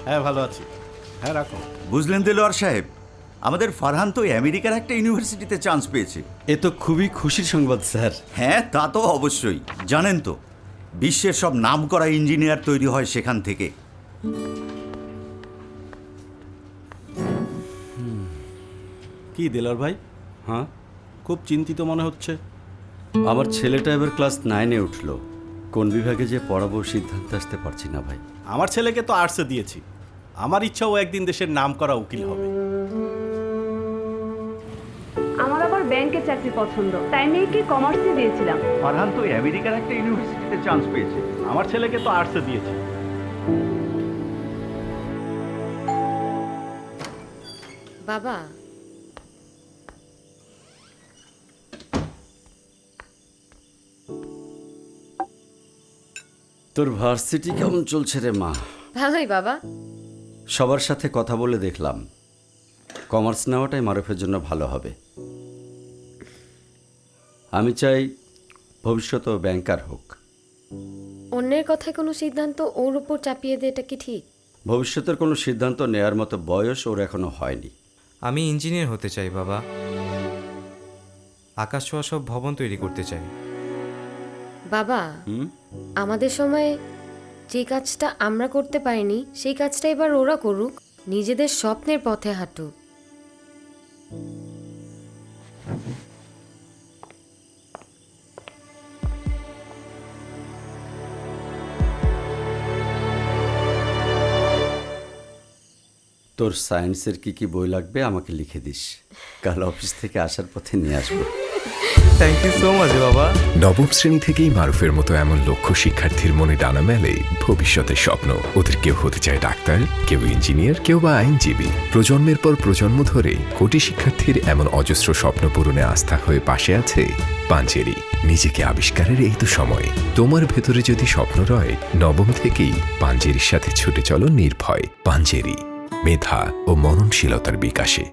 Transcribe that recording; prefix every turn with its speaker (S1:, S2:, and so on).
S1: হ্যাঁ ভালো আছি। হ্যাঁ রাখো।
S2: বুঝলেন দেলোয়ার সাহেব, আমাদের ফারহান তো আমেরিকার একটা ইউনিভার্সিটিতে চান্স পেয়েছে।
S3: এ তো খুবই খুশির সংবাদ স্যার।
S2: হ্যাঁ তা তো অবশ্যই, জানেন তো বিশ্বের সব নামকরা ইঞ্জিনিয়ার তৈরি হয় সেখান থেকে।
S1: কি দিলার ভাই,
S3: হ্যাঁ,
S1: খুব চিন্তিত মনে হচ্ছে।
S3: আমার ছেলেটা এবার ক্লাস 9-এ উঠলো। কোন বিভাগে যে পড়াবো সিদ্ধান্ত আসতে পারছি না ভাই।
S1: আমার ছেলেকে তো আর্টসে দিয়েছি। আমার ইচ্ছা ও একদিন দেশের নামকরা উকিল হবে।
S4: আমার আবার ব্যাংকে চাকরি পছন্দ, তাই মেয়েকে কমার্সে দিয়েছিলাম।
S2: ফারহান তো আমেরিকার একটা ইউনিভার্সিটিতে চান্স পেয়েছে।
S1: আমার ছেলেকে তো আর্টসে দিয়েছি।
S5: বাবা,
S3: তোর ভার্সিটি কেমন চলছে রে মা?
S5: ভালোই বাবা।
S3: সবার সাথে কথা বলে দেখলাম কমার্স নেওয়াটাই মারুফের জন্য ভালো হবে। আমি চাই ভবিষ্যতেও ব্যাংকার হোক।
S5: অন্যের কথায় কোনো সিদ্ধান্ত ওর উপর চাপিয়ে দে, এটা কি ঠিক?
S3: ভবিষ্যতের কোনো সিদ্ধান্ত নেয়ার মতো বয়স ওর এখনো হয়নি।
S6: আমি ইঞ্জিনিয়ার হতে চাই বাবা। আকাশ ছোঁয়া সব ভবন তৈরি করতে চাই।
S5: বাবা, আমাদের সময়ে যে কাজটা আমরা করতে পারিনি সেই কাজটা এবার ওরা করুক, নিজেদের স্বপ্নের পথে হাঁটুক।
S3: তোর সায়েন্সের কি কি বই লাগবে আমাকে লিখে দিস, কাল অফিস থেকে আসার পথে নিয়ে আসবো।
S6: থ্যাংক ইউ সো মাচ বাবা।
S7: নবম শ্রেণী থেকেই মারুফের মতো এমন লক্ষ্য শিক্ষার্থীর মনে ডানা মেলে ভবিষ্যতের স্বপ্ন। ওদের কেউ হতে চায় ডাক্তার, কেউ ইঞ্জিনিয়ার, কেউ বা আইনজীবী। প্রজন্মের পর প্রজন্ম ধরে কোটি শিক্ষার্থীর এমন অজস্র স্বপ্ন পূরণে আস্থা হয়ে পাশে আছে পাঞ্জেরি। নিজেকে আবিষ্কারের এই তো সময়। তোমার ভেতরে যদি স্বপ্ন রয়, নবম থেকেই পাঞ্জেরির সাথে ছুটে চলো নির্ভয়। পাঞ্জেরি, মেধা ও মননশীলতার বিকাশে।